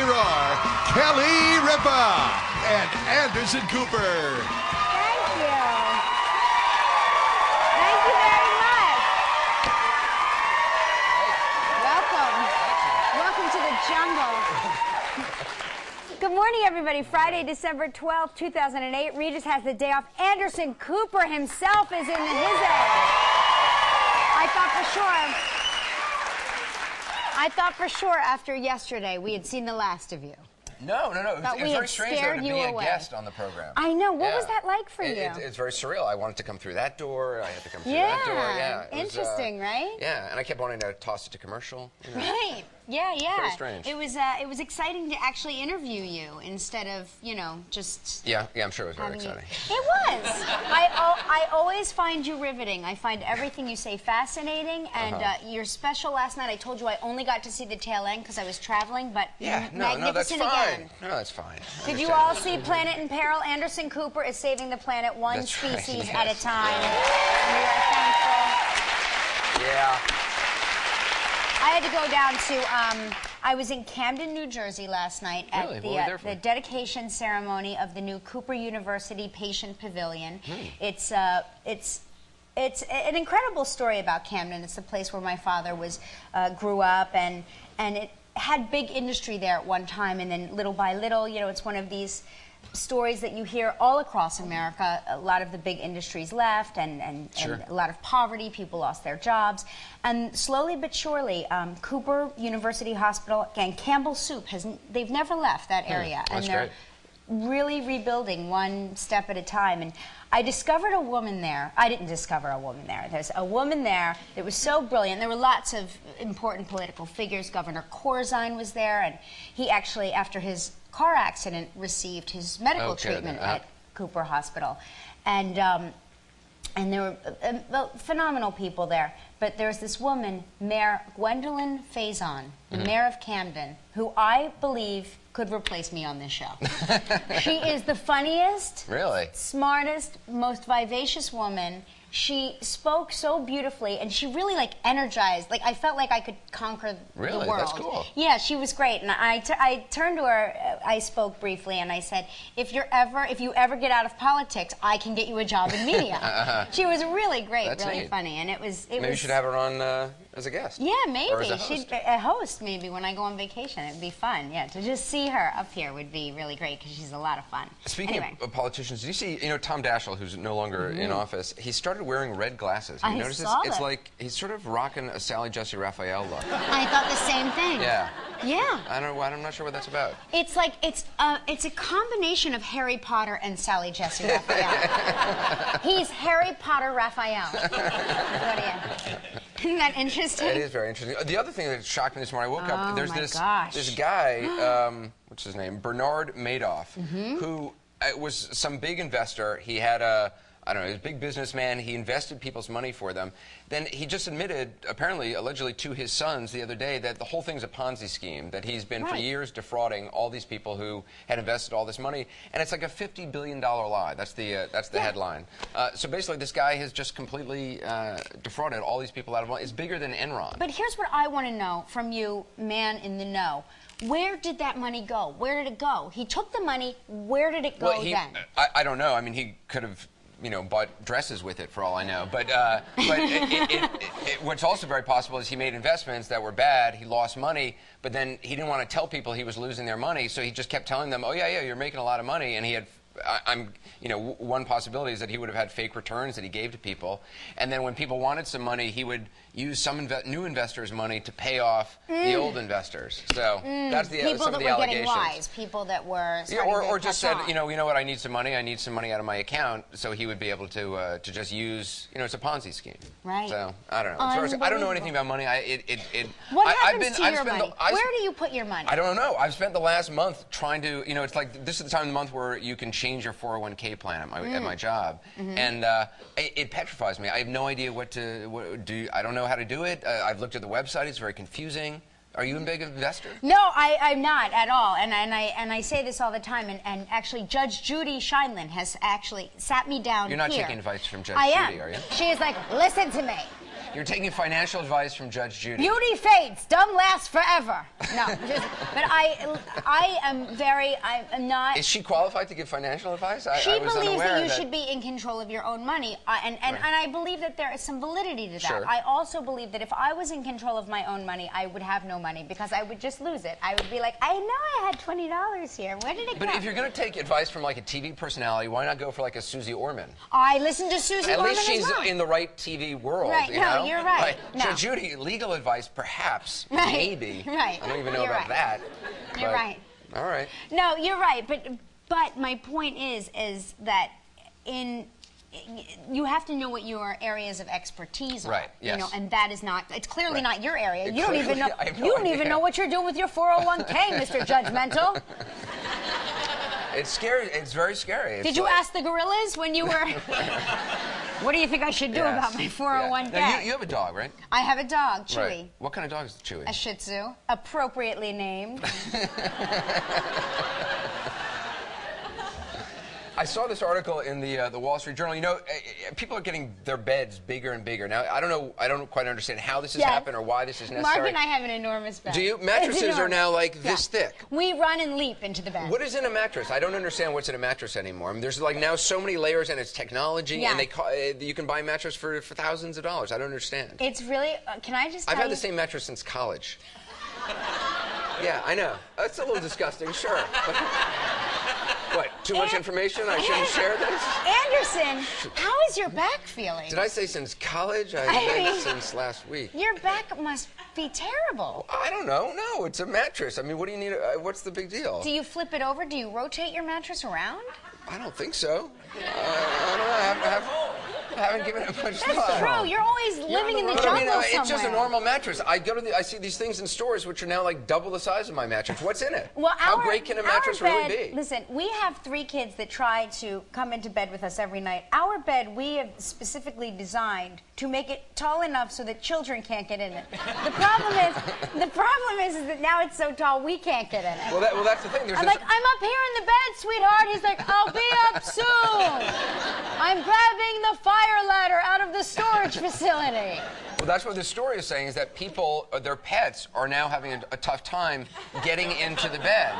here are Kelly Ripa and Anderson Cooper. Thank you. Thank you very much. Welcome. Welcome to the jungle. Good morning, everybody. Friday, December 12th, 2008. Regis has the day off. Anderson Cooper himself is in his I thought for sure after yesterday we had seen the last of you. No. It was very strange though, to be a guest on the program. I know. What was that like for you? It's very surreal. I wanted to come through that door. I had to come through that door. Yeah. Interesting, right? Yeah, and I kept wanting to toss it to commercial. You know? Right. Yeah. Very strange. It was exciting to actually interview you instead of, just... Yeah, I'm sure it was very exciting. It was. I always find you riveting. I find everything you say fascinating, and your special last night, I told you I only got to see the tail end because I was traveling, but magnificent again. No, that's fine. Did you all see Planet in Peril? Anderson Cooper is saving the planet one species at a time. And we are thankful. Yeah. I had to go down to, I was in Camden, New Jersey last night at the dedication ceremony of the new Cooper University Patient Pavilion. It's an incredible story about Camden. It's the place where my father grew up, and it had big industry there at one time, and then little by little, it's one of these stories that you hear all across America. A lot of the big industries left, and a lot of poverty. People lost their jobs, and slowly but surely, Cooper University Hospital and Campbell Soup they've never left that area, and they're really rebuilding one step at a time. And I discovered a woman there. I didn't discover a woman there. There's a woman there that was so brilliant. There were lots of important political figures. Governor Corzine was there, and he actually, after his car accident, received his medical treatment at Cooper Hospital. And there were phenomenal people there. But there's this woman, Mayor Gwendolyn Faison, the mayor of Camden, who I believe could replace me on this show. She is the funniest, smartest, most vivacious woman. She spoke so beautifully, and she really energized. I felt like I could conquer the world. That's cool. Yeah, she was great. And I turned to her. I spoke briefly, and I said, "If you ever get out of politics, I can get you a job in media." She was really great, really funny, and it was. Maybe you should have her on as a guest. Yeah, maybe. Or as a host. She'd a host maybe when I go on vacation. It'd be fun. Yeah, to just see her up here would be really great because she's a lot of fun. Speaking of politicians, did you see? Tom Daschle, who's no longer in office, he started wearing red glasses. You notice this? It's like he's sort of rocking a Sally Jesse Raphael look. I thought the same thing. Yeah. Yeah. I'm not sure what that's about. It's like it's a combination of Harry Potter and Sally Jesse Raphael. He's Harry Potter Raphael. What do you? Isn't that interesting? It is very interesting. The other thing that shocked me this morning, I woke up. There's this guy, what's his name? Bernard Madoff, who was some big investor. He had he was a big businessman. He invested people's money for them. Then he just admitted, allegedly to his sons the other day, that the whole thing's a Ponzi scheme, that he's been for years defrauding all these people who had invested all this money. And it's like a $50 billion lie. That's the headline. So basically, this guy has just completely defrauded all these people out of money. It's bigger than Enron. But here's what I want to know from you, man in the know. Where did that money go? Where did it go? He took the money. Where did it go then? I don't know. I mean, he could have bought dresses with it for all I know. But what's also very possible is he made investments that were bad. He lost money, but then he didn't want to tell people he was losing their money, so he just kept telling them, "Oh yeah, you're making a lot of money," and he had. One possibility is that he would have had fake returns that he gave to people, and then when people wanted some money, he would use some new investors' money to pay off the old investors. So that's some of the allegations. People that were getting wise, people that were or just said, you know what, I need some money. I need some money out of my account, so he would be able to just use, it's a Ponzi scheme. Right. So I don't know. I don't know anything about money. What happens to your money? Where do you put your money? I don't know. I've spent the last month trying to, it's like this is the time of the month where you can change your 401k plan at my job, and it petrifies me. I have no idea what to do. I don't know how to do it. I've looked at the website. It's very confusing. Are you a big investor? No, I'm not at all. And I say this all the time. And actually, Judge Judy Scheinlin has actually sat me down. You're not taking advice from Judge Judy, are you? She is like, listen to me. You're taking financial advice from Judge Judy. Beauty fades, dumb lasts forever. No, but I am not. Is she qualified to give financial advice? She believes that you should be in control of your own money, and I believe that there is some validity to that. Sure. I also believe that if I was in control of my own money, I would have no money because I would just lose it. I would be like, I know I had $20 here. Where did it go? But if you're going to take advice from like a TV personality, why not go for like a Susie Orman? I listen to Susie Orman as well. At least she's in the right TV world. Right, you know? you're right. No. So Judy, legal advice, perhaps, maybe. Right. I don't even know about that. You're right. All right. No, you're right. But my point is that you have to know what your areas of expertise are. Right. Yes. You know, and that is not. It's clearly not your area. You Clearly, don't even know. No you don't even know what you're doing with your 401k, Mr. Judgmental. It's scary. It's very scary. Did you ask the gorillas when you were? What do you think I should do about my 401k? Now, you have a dog, right? I have a dog, Chewy. Right. What kind of dog is Chewy? A Shih Tzu, appropriately named. I saw this article in the Wall Street Journal. You know, people are getting their beds bigger and bigger. Now, I don't know. I don't quite understand how this has happened or why this is necessary. Mark and I have an enormous bed. Do you? Mattresses are now like this thick. We run and leap into the bed. What is in a mattress? I don't understand what's in a mattress anymore. I mean, there's like now so many layers and it's technology, and you can buy a mattress for thousands of dollars. I don't understand. It's really. Can I just? I've had the same mattress since college. Yeah, I know. That's a little disgusting, sure. But, what, too much information? I shouldn't share this? Anderson, how is your back feeling? Did I say since college? I meant since last week. Your back must be terrible. I don't know. No, it's a mattress. I mean, what do you need? What's the big deal? Do you flip it over? Do you rotate your mattress around? I don't think so. I don't know. I haven't given it much thought. That's true. You're always living in the jungle somewhere. It's just a normal mattress. I see these things in stores which are now like double the size of my mattress. What's in it? Well, how great can a mattress really be? Listen, we have 3 kids that try to come into bed with us every night. Our bed we have specifically designed to make it tall enough so that children can't get in it. The problem is that now it's so tall we can't get in it. Well, that's the thing. I'm like, I'm up here in the bed, sweetheart. He's like, I'll be up soon. I'm grabbing the fire ladder out of the storage facility. Well, that's what the story is saying, is that people, their pets, are now having a tough time getting into the bed.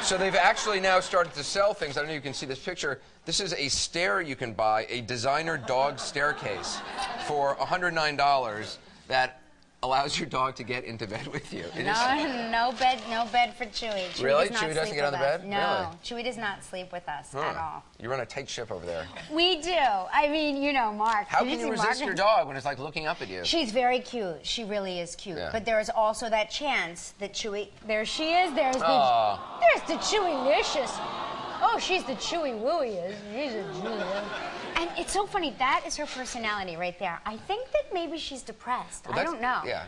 So they've actually now started to sell things. I don't know if you can see this picture. This is a stair you can buy, a designer dog staircase for $109 that allows your dog to get into bed with you. No bed for Chewy. Chewy really? Chewy doesn't get on the bed? No, really? Chewy does not sleep with us at all. You run a tight ship over there. We do. I mean, you know, Mark. How can you resist your dog when it's like looking up at you? She's very cute. She really is cute. Yeah. But there is also that chance that Chewy. There she is. There's the Chewy-licious. Oh, she's the Chewy Wooey. She's a Chewy. And it's so funny. That is her personality right there. I think that maybe she's depressed. Well, I don't know. Yeah.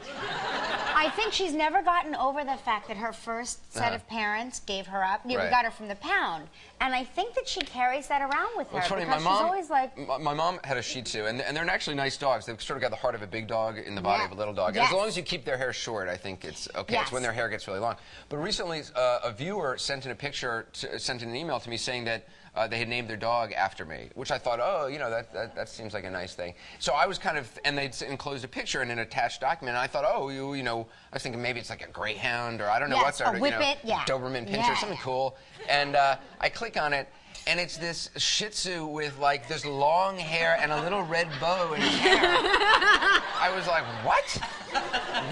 I think she's never gotten over the fact that her first set of parents gave her up. We got her from the pound. And I think that she carries that around with her. Well, it's funny, because she's always like... My mom had a Shih Tzu, and they're actually nice dogs. They've sort of got the heart of a big dog in the body of a little dog. And as long as you keep their hair short, I think it's okay. It's when their hair gets really long. But recently, a viewer sent in an email to me saying that they had named their dog after me, which I thought, oh, you know, that seems like a nice thing. So I was kind of, and they'd enclosed a picture in an attached document, and I thought, oh, you know, I was thinking maybe it's like a greyhound, or I don't know what sort of, Doberman Pinscher, something cool. And I click on it, and it's this Shih Tzu with like this long hair and a little red bow in his hair. I was like, what?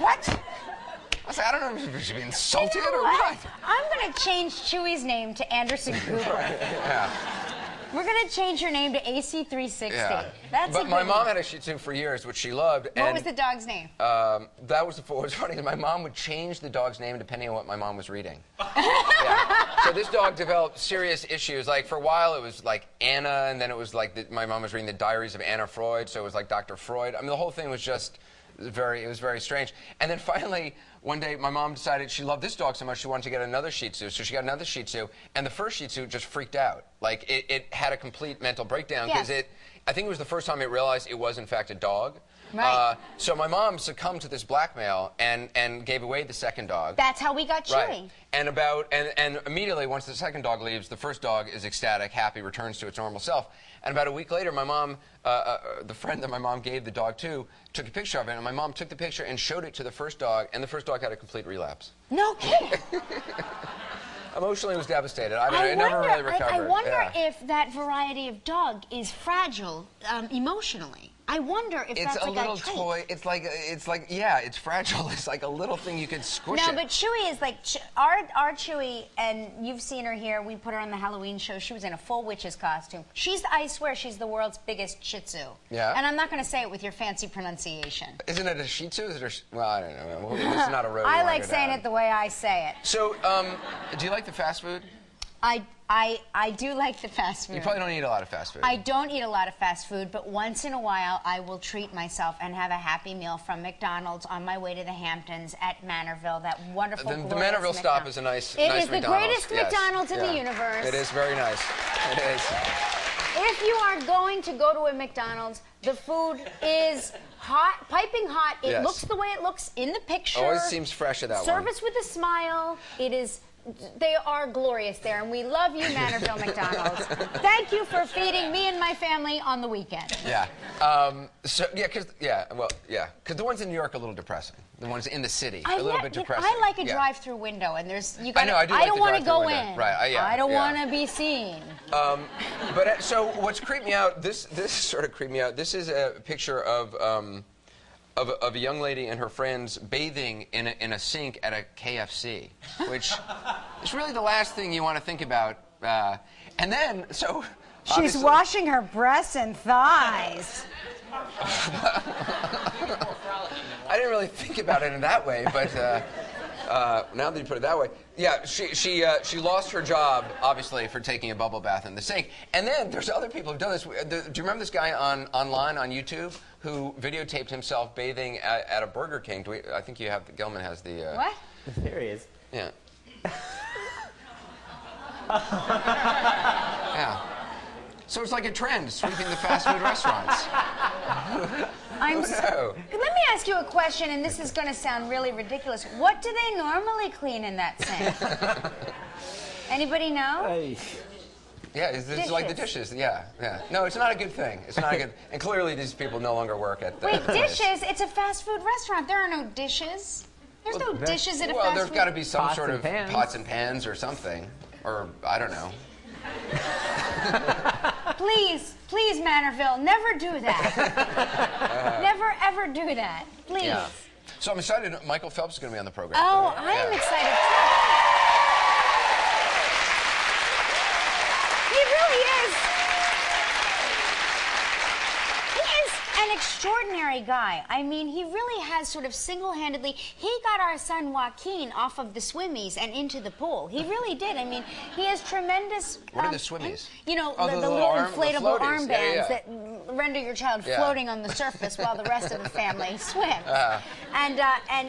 What? I was like, I don't know if you should be insulted or what. I'm going to change Chewy's name to Anderson Cooper. Yeah. We're going to change your name to AC360. Yeah. But my mom had a Shih Tzu for years, which she loved. What was the dog's name? That was what was funny. My mom would change the dog's name depending on what my mom was reading. Yeah. So this dog developed serious issues. Like for a while, it was like Anna, and then it was like my mom was reading the Diaries of Anna Freud, so it was like Dr. Freud. I mean, the whole thing was just it was very strange. And then finally, one day my mom decided she loved this dog so much she wanted to get another Shih Tzu. So she got another Shih Tzu, and the first Shih Tzu just freaked out. Like, it had a complete mental breakdown because I think it was the first time it realized it was in fact a dog. Right. So my mom succumbed to this blackmail and gave away the second dog. That's how we got Chewy. Right. And immediately once the second dog leaves, the first dog is ecstatic, happy, returns to its normal self. And about a week later, my mom, the friend that my mom gave the dog to, took a picture of it, and my mom took the picture and showed it to the first dog, and the first dog had a complete relapse. No kidding. Emotionally, was devastated. It never really recovered. I wonder if that variety of dog is fragile emotionally. I wonder if that's like a little toy. It's like yeah, it's fragile. It's like a little thing you could squish. No, but Chewy is like our Chewy, and you've seen her here. We put her on the Halloween show. She was in a full witch's costume. I swear, she's the world's biggest Shih Tzu. Yeah. And I'm not going to say it with your fancy pronunciation. Isn't it a Shih Tzu? Is it well, I don't know. Well, it's not a road. I like saying it the way I say it. So, do you like the fast food? I do like the fast food. You probably don't eat a lot of fast food. I don't eat a lot of fast food, but once in a while I will treat myself and have a Happy Meal from McDonald's on my way to the Hamptons at Manorville, that wonderful, glorious The Manorville stop is a nice McDonald's. It is the greatest McDonald's in the universe. It is very nice. It is. If you are going to go to a McDonald's, the food is hot, piping hot. It looks the way it looks in the picture. Always seems fresh at that one. Service with a smile. It is... They are glorious there, and we love you, Manorville McDonald's. Thank you for feeding me and my family on the weekend. Yeah. Because the ones in New York are a little depressing. The ones in the city are a little bit depressing. I like a drive-through window, and there's I know. I don't want to go in. Right. I don't want to be seen. So what's creeped me out? This sort of creeped me out. This is a picture of a young lady and her friends bathing in a sink at a KFC, which is really the last thing you want to think about. And then, so... She's washing her breasts and thighs. I didn't really think about it in that way, but now that you put it that way, yeah, she lost her job, obviously, for taking a bubble bath in the sink. And then there's other people who've done this. Do you remember this guy online on YouTube who videotaped himself bathing at a Burger King? I think you have, Gelman has the... What? There he is. Yeah. Yeah. So it's like a trend, sweeping the fast food restaurants. Let me ask you a question, and this is going to sound really ridiculous. What do they normally clean in that sink? Anybody know? Yeah, it's like the dishes. Yeah. No, it's not a good thing. It's not a good. And clearly, these people no longer work at the. Wait, dishes? It's a fast food restaurant. There are no dishes. There's no dishes at a fast food. Well, there's got to be some sort of pots and pans or something, or I don't know. Please, Manorville, never do that. Never, ever do that. Please. Yeah. So I'm excited. Michael Phelps is going to be on the program. Oh, I am excited too. He really is. He is an extraordinary guy. I mean, he really has sort of single-handedly, he got our son Joaquin off of the swimmies and into the pool. He really did. I mean, he has tremendous... What are the swimmies? You know, the little inflatable armbands that render your child floating on the surface while the rest of the family swims. And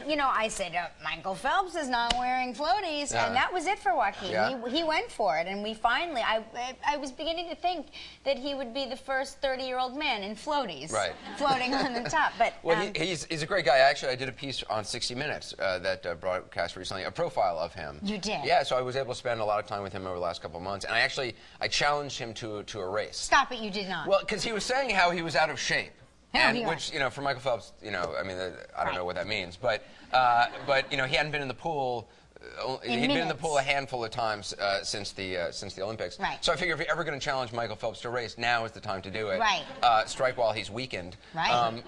you know, I said, Michael Phelps is not wearing floaties, and that was it for Joaquin. Yeah. He went for it, and we finally, I was beginning to think that he would be the first 30-year-old man in floaties. Right. Floating on the top, but... Well, he's a great guy. Actually, I did a piece on 60 Minutes that broadcast recently, a profile of him. You did? Yeah, so I was able to spend a lot of time with him over the last couple of months, and I challenged him to a race. Stop it, you did not. Well, because he was saying how he was out of shape. Which, you know, for Michael Phelps, you know, I mean, I don't know what that means, but you know, he hadn't been in the pool... He'd been in the pool a handful of times since the Olympics. Right. So I figure if you're ever going to challenge Michael Phelps to a race, now is the time to do it. Right. Strike while he's weakened. Right.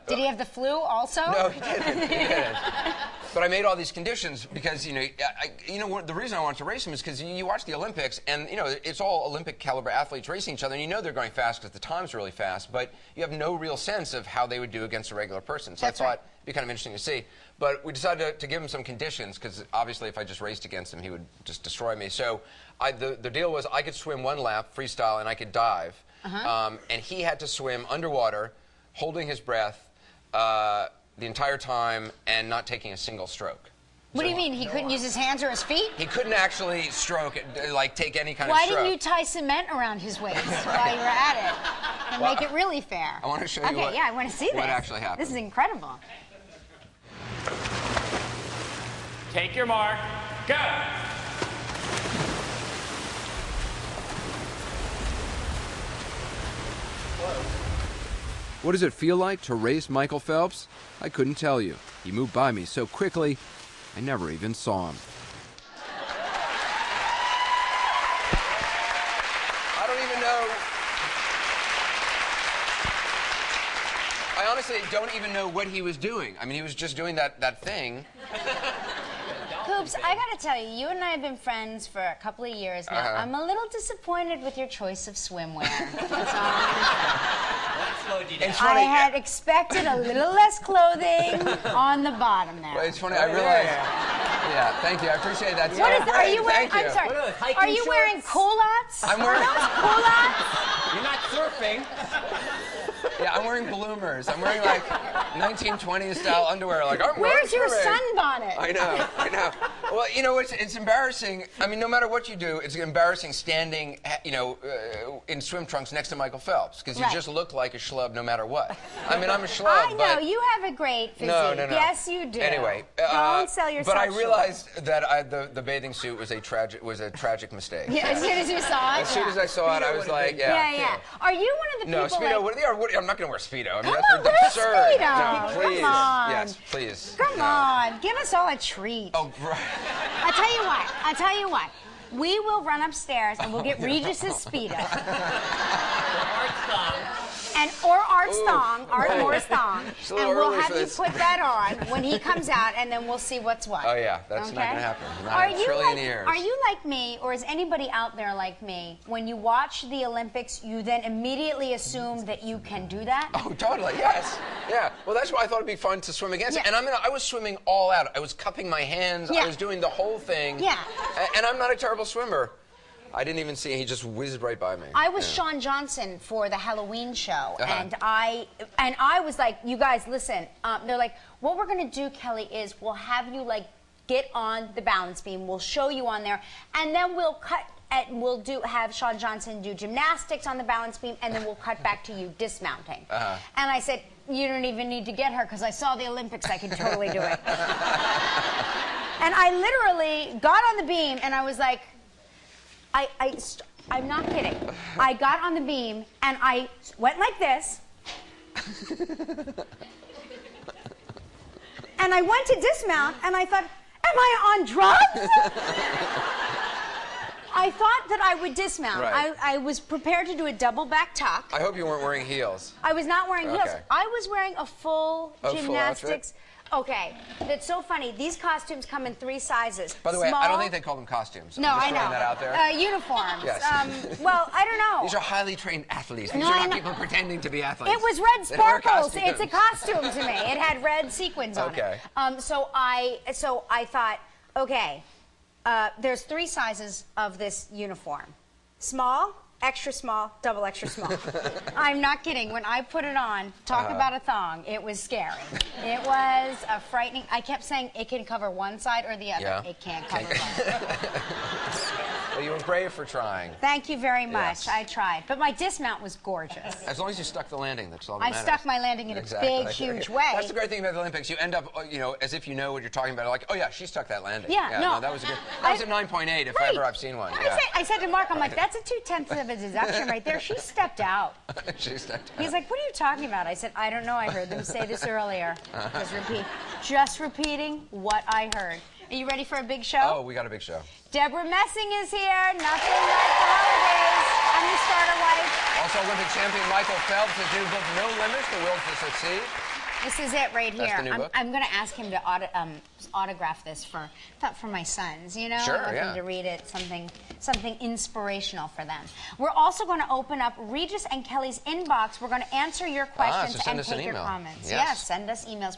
Did he have the flu also? No, he didn't. He didn't. But I made all these conditions because, you know, the reason I wanted to race him is because you watch the Olympics and, you know, it's all Olympic caliber athletes racing each other, and you know they're going fast because the time's really fast, but you have no real sense of how they would do against a regular person. So I thought it'd be kind of interesting to see. But we decided to give him some conditions because obviously if I just raced against him, he would just destroy me. So the deal was I could swim one lap freestyle and I could dive, and he had to swim underwater, holding his breath, the entire time and not taking a single stroke. What do you mean? He couldn't use his hands or his feet? He couldn't actually stroke it, like take any kind of Why stroke. didn't you tie cement around his waist while you were at it and make it really fair? I want to show you Okay, yeah, I want to see what actually happened. This is incredible. Take your mark. Go. What does it feel like to race Michael Phelps? I couldn't tell you. He moved by me so quickly, I never even saw him. I don't even know. I honestly don't even know what he was doing. I mean, he was just doing that thing. Phelps, I gotta tell you, you and I have been friends for a couple of years now. I'm a little disappointed with your choice of swimwear. That's all. It's funny. I had expected a little less clothing on the bottom there. Well, it's funny. I realized. Yeah, thank you. I appreciate that. What is? Are you wearing? Thank you. I'm sorry. Are you wearing culottes? I'm wearing. Are those culottes? You're not surfing. Yeah, I'm wearing bloomers. I'm wearing like 1920s style underwear. Like I'm. Where's your swimming. sunbonnet? I know. I know. Well, you know, it's embarrassing. I mean, no matter what you do, it's embarrassing standing, you know, in swim trunks next to Michael Phelps because you just look like a schlub no matter what. I mean, I'm a schlub. I know but you have a great physique. No. Yes, you do. Anyway, don't sell yourself. But I realized that the bathing suit was a tragic mistake. Yeah, as soon as you saw it. As soon as I saw it, I was like, Yeah. Are you one of the No, people? Speedo. Like, I'm not going to wear Speedo. I mean, Come that's on, wear absurd. Speedo. No, please. Come on. Yes, please. Come on, give us all a treat. Oh, right. I'll tell you what. We will run upstairs and we'll get Regis's Speedo. Or Art's thong, Art Moore's thong, and we'll have you put that on when he comes out, and then we'll see what's what. Oh yeah, that's not going to happen. Not in a trillion years. Are you like me, or is anybody out there like me? When you watch the Olympics, you then immediately assume that you can do that? Oh, totally. Yes. Yeah. Well, that's why I thought it'd be fun to swim against it. And I was swimming all out. I was cupping my hands. I was doing the whole thing. Yeah. And I'm not a terrible swimmer. I didn't even see it. He just whizzed right by me. I was Shaun Johnson for the Halloween show, and I was like, you guys, listen. They're like, what we're gonna do, Kelly, is we'll have you like get on the balance beam. We'll show you on there, and then we'll cut. And we'll have Shaun Johnson do gymnastics on the balance beam, and then we'll cut back to you dismounting. And I said, you don't even need to get her because I saw the Olympics. I can totally do it. And I literally got on the beam, and I was like. I'm not kidding. I got on the beam and I went like this. And I went to dismount and I thought, am I on drugs? I thought that I would dismount. Right. I was prepared to do a double back tuck. I hope you weren't wearing heels. I was not wearing heels. Okay. I was wearing a full gymnastics. Full okay, that's so funny. These costumes come in 3 sizes. By the way, Small, I don't think they call them costumes. No, I'm just I know. throwing that out there. Uniforms. Yes. Well, I don't know. These are highly trained athletes. These No, are I not know. people pretending to be athletes. It was red They wear sparkles. costumes. It's a costume to me. It had red sequins on Okay. it. So I thought, okay, there's 3 sizes of this uniform: small, extra small, double extra small. I'm not kidding. When I put it on, talk about a thong, it was scary. It was a frightening. I kept saying it can cover one side or the other. Yeah. It can't cover both. Well, you were brave for trying. Thank you very much. Yes. I tried. But my dismount was gorgeous. As long as you stuck the landing, that's all that I matters. stuck my landing in a big, huge way. That's the great thing about the Olympics. You end up, you know, as if you know what you're talking about. Like, oh yeah, she stuck that landing. Yeah, no. That was a good. That was a 9.8 if ever I've seen one. Yeah. I said to Mark, I'm like, that's a 2/10 of a deduction right there. She stepped out. She stepped out. He's like, what are you talking about? I said, I don't know. I heard them say this earlier. Just repeating what I heard. Are you ready for a big show? Oh, we got a big show. Deborah Messing is here. Nothing like the holidays. I'm the starter wife. Also, Olympic champion Michael Phelps, his new book, No Limits: The Will to Succeed. This is it right here. That's the new book? I'm going to ask him to autograph this for my sons, you know? Sure, I want yeah. them to read it, something inspirational for them. We're also going to open up Regis and Kelly's inbox. We're going to answer your questions so and send us take your an email. comments. Yes. Send us emails.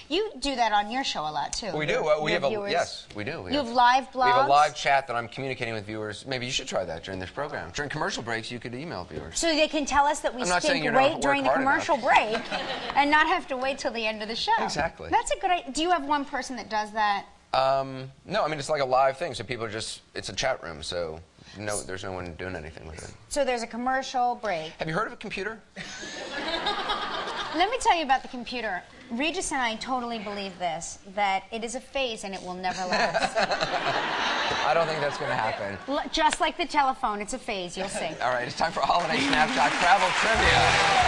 You do that on your show a lot too. We do. We have yes, we do. You have live blogs? We have a live chat that I'm communicating with viewers. Maybe you should try that during this program. During commercial breaks, you could email viewers. So they can tell us that we stink great during the commercial break and not have to wait till the end of the show. Exactly. That's a good idea. Do you have one person that does that? No, I mean, it's like a live thing, so people are just, it's a chat room, so no, there's no one doing anything with it. So there's a commercial break. Have you heard of a computer? Let me tell you about the computer. Regis and I totally believe this, that it is a phase and it will never last. I don't think that's going to happen. Just like the telephone, it's a phase, you'll see. All right, it's time for Holiday Snapshot Travel Trivia.